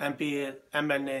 MP MNA